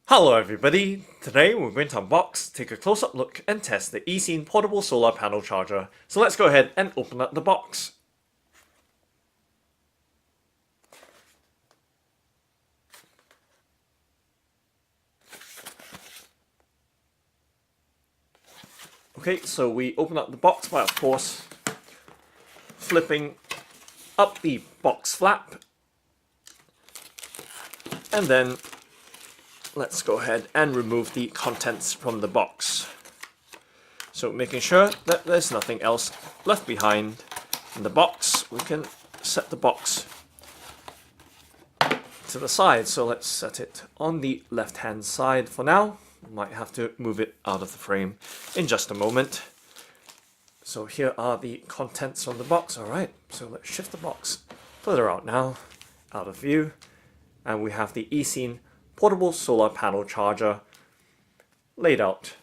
Hello everybody, today we're going to unbox, take a close-up look and test the ECEEN portable solar panel charger. So let's go ahead and open up the box. Okay, so we open up the box by of course flipping up the box flap, and then let's go ahead and remove the contents from the box. So making sure that there's nothing else left behind in the box, we can set the box to the side. So let's set it on the left hand side for now. We might have to move it out of the frame in just a moment. So here are the contents of the box. Alright, so let's shift the box further out now, out of view. And we have the ECEEN portable solar panel charger laid out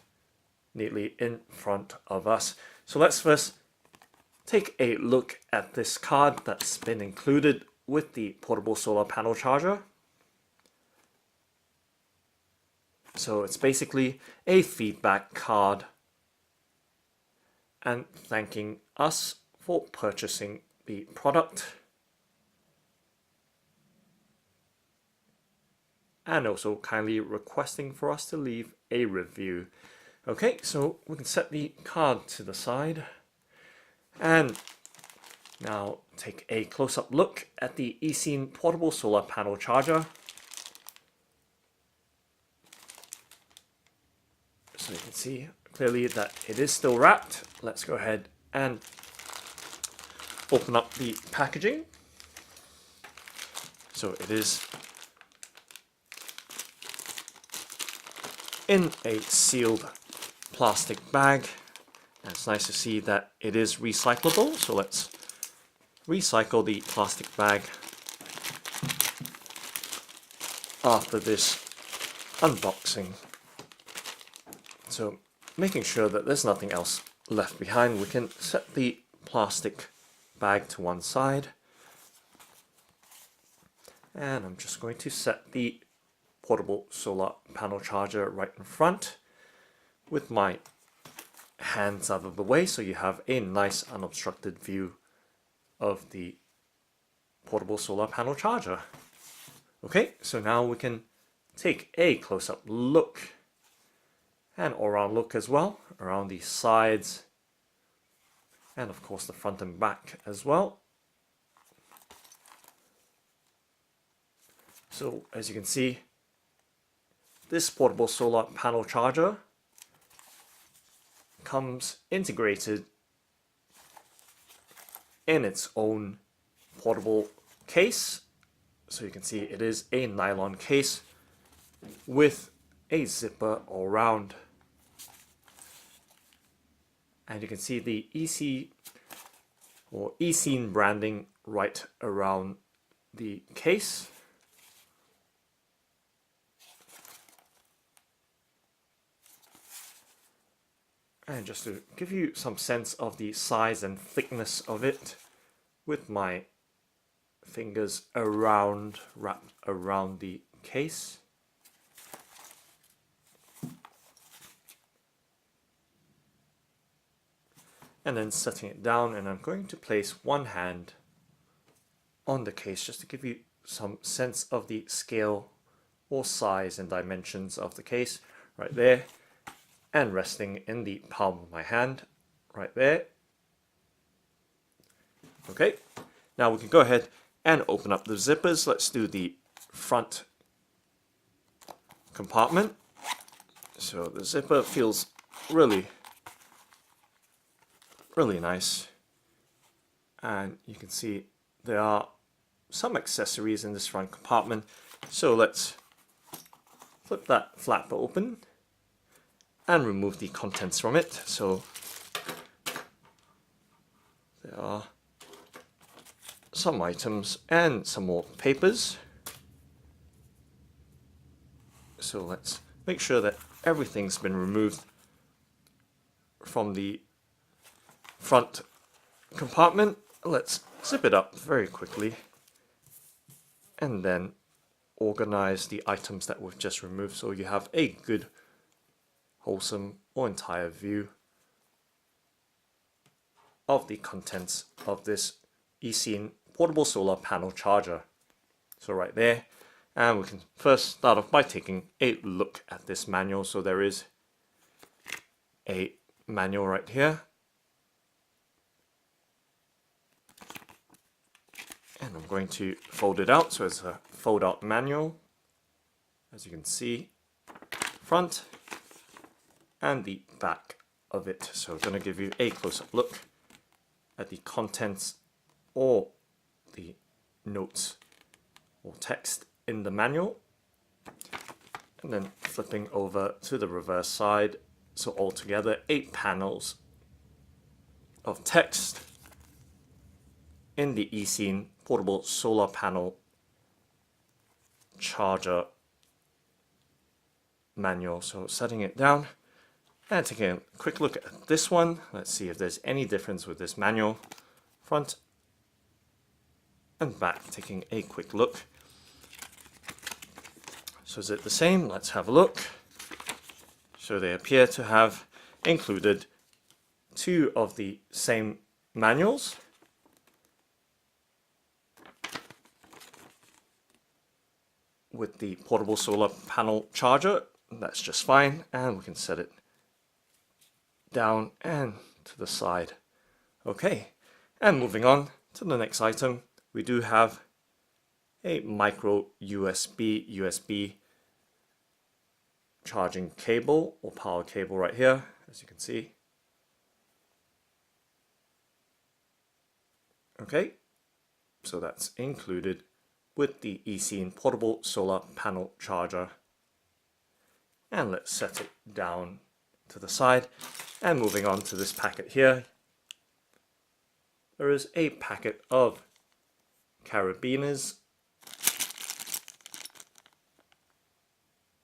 neatly in front of us. So let's first take a look at this card that's been included with the portable solar panel charger. So it's basically a feedback card and thanking us for purchasing the product, and also kindly requesting for us to leave a review. Okay, so we can set the card to the side and now take a close-up look at the ECEEN portable solar panel charger. So you can see clearly that it is still wrapped. Let's go ahead and open up the packaging. So it is in a sealed plastic bag, and it's nice to see that it is recyclable. So let's recycle the plastic bag after this unboxing. So making sure that there's nothing else left behind, we can set the plastic bag to one side, and I'm just going to set the portable solar panel charger right in front with my hands out of the way, so you have a nice unobstructed view of the portable solar panel charger. Okay, so now we can take a close-up look and all-around look as well, around the sides and of course the front and back as well. So as you can see, this portable solar panel charger comes integrated in its own portable case. So you can see it is a nylon case with a zipper all around. And you can see the ECEEN branding right around the case. And just to give you some sense of the size and thickness of it, with my fingers wrapped around the case. And then setting it down, and I'm going to place one hand on the case just to give you some sense of the scale or size and dimensions of the case right there, and resting in the palm of my hand right there. Okay, now we can go ahead and open up the zippers. Let's do the front compartment. So the zipper feels really nice, and you can see there are some accessories in this front compartment. So let's flip that flap open and remove the contents from it. So there are some items and some more papers. So let's make sure that everything's been removed from the front compartment. Let's zip it up very quickly and then organize the items that we've just removed so you have a good, wholesome or entire view of the contents of this ECEEN portable solar panel charger. So right there, and we can first start off by taking a look at this manual. So there is a manual right here, and I'm going to fold it out. So it's a fold out manual, as you can see, front and the back of it. So I'm going to give you a close-up look at the contents or the notes or text in the manual, and then flipping over to the reverse side. So altogether 8 panels of text in the ECEEN portable solar panel charger manual. So setting it down and taking a quick look at this one. Let's see if there's any difference with this manual. Front and back, taking a quick look. So is it the same? Let's have a look. So they appear to have included 2 of the same manuals. With the portable solar panel charger, that's just fine, and we can set it down and to the side. Okay, and moving on to the next item, we do have a micro USB charging cable or power cable right here, as you can see. Okay, so that's included with the ECEEN portable solar panel charger. And let's set it down to the side. And moving on to this packet here, there is a packet of Carabiners.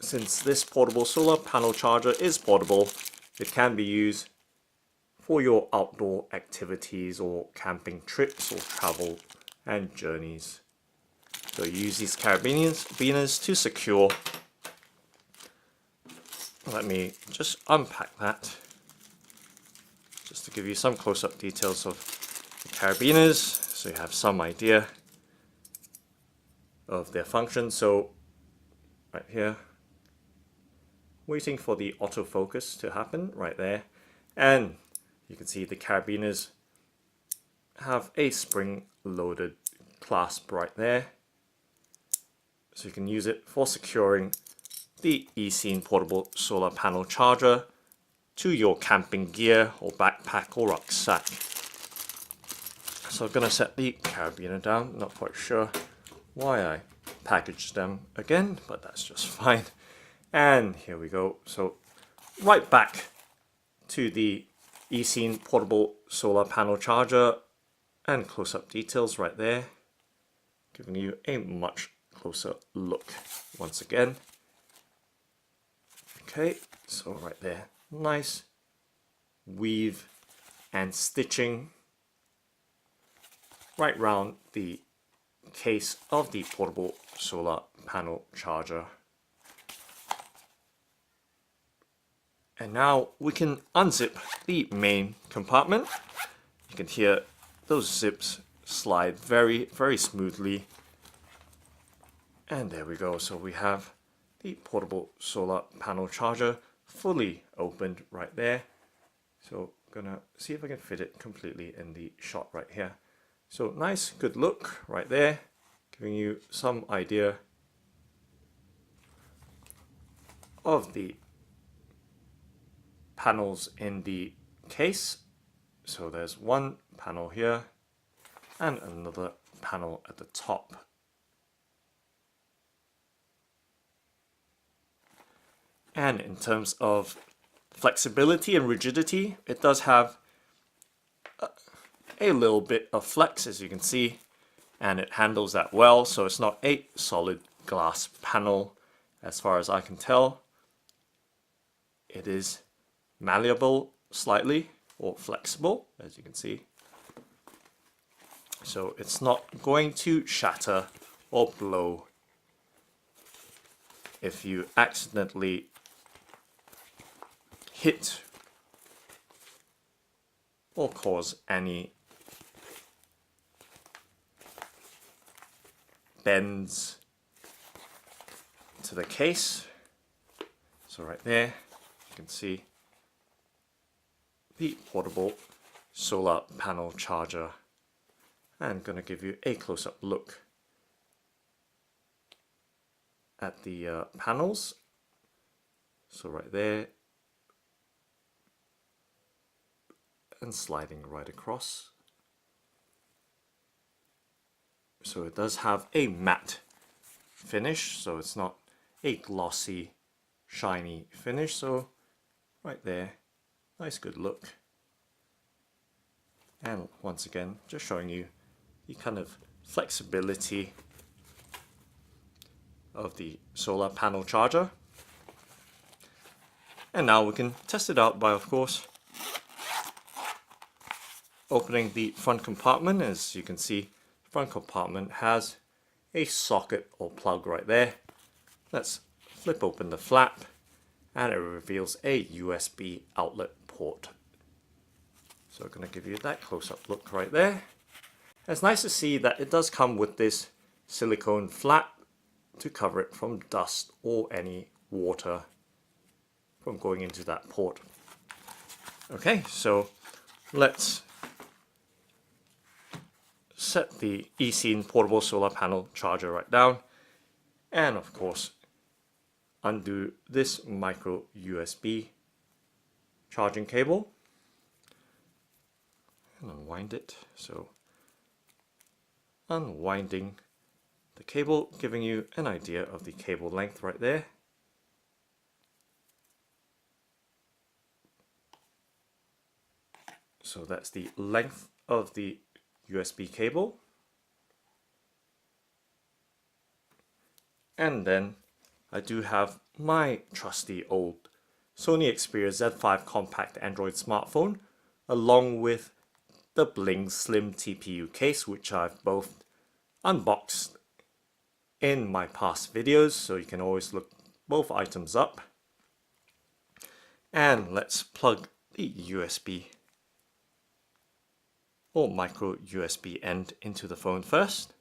Since this portable solar panel charger is portable, it can be used for your outdoor activities or camping trips or travel and journeys. So you use these carabiners to secure. Let me just unpack that, just to give you some close-up details of the carabiners, so you have some idea of their function. So right here, waiting for the autofocus to happen right there, and you can see the carabiners have a spring-loaded clasp right there. So you can use it for securing the ECEEN portable solar panel charger to your camping gear or backpack or rucksack. So I'm going to set the carabiner down. Not quite sure why I packaged them again, but that's just fine. And here we go. So right back to the ECEEN portable solar panel charger, and close-up details right there, giving you a much closer look once again. Okay, so right there, nice weave and stitching right round the case of the portable solar panel charger. And now we can unzip the main compartment. You can hear those zips slide very, very smoothly. And there we go. So we have the portable solar panel charger fully opened right there. So I'm gonna see if I can fit it completely in the shot right here. So nice, good look right there, giving you some idea of the panels in the case. So there's one panel here and another panel at the top. And in terms of flexibility and rigidity, it does have a little bit of flex, as you can see, and it handles that well. So it's not a solid glass panel as far as I can tell. It is malleable slightly, or flexible, as you can see. So it's not going to shatter or blow if you accidentally hit or cause any bends to the case. So right there, you can see the portable solar panel charger. I'm going to give you a close-up look at the panels. So right there, and sliding right across. So it does have a matte finish, so it's not a glossy, shiny finish. So right there, nice good look. And once again, just showing you the kind of flexibility of the solar panel charger. And now we can test it out by, of course, opening the front compartment. As you can see, the front compartment has a socket or plug right there. Let's flip open the flap and it reveals a USB outlet port. So I'm going to give you that close-up look right there. It's nice to see that it does come with this silicone flap to cover it from dust or any water from going into that port. Okay, so let's set the ECEEN portable solar panel charger right down, and of course undo this micro USB charging cable and unwind it. So unwinding the cable, giving you an idea of the cable length right there. So that's the length of the USB cable. And then I do have my trusty old Sony Xperia Z5 compact Android smartphone, along with the Bling Slim TPU case, which I've both unboxed in my past videos, so you can always look both items up. And let's plug the USB or micro USB end into the phone first,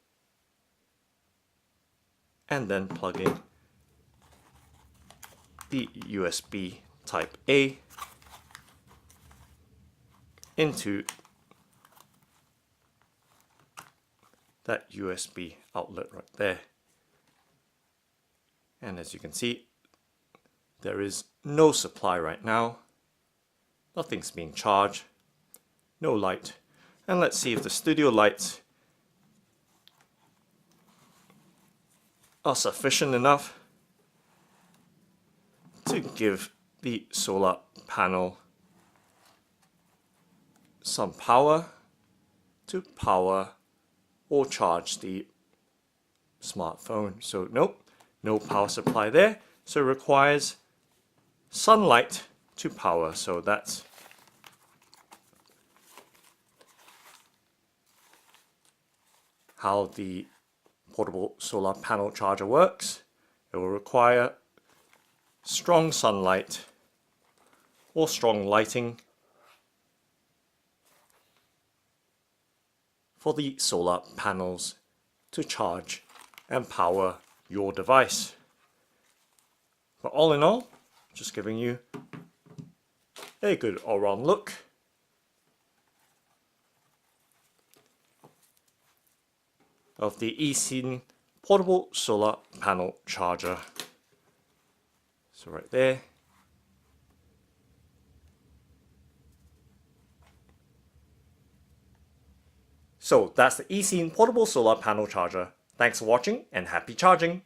and then plug in the USB type A into that USB outlet right there. And as you can see, there is no supply right now, nothing's being charged, no light. And let's see if the studio lights are sufficient enough to give the solar panel some power to power or charge the smartphone. So nope, no power supply there. So it requires sunlight to power. So that's how the portable solar panel charger works. It will require strong sunlight or strong lighting for the solar panels to charge and power your device. But all in all, just giving you a good all-round look. Of the ECEEN portable solar panel charger. So right there. So that's the ECEEN portable solar panel charger. Thanks for watching and happy charging!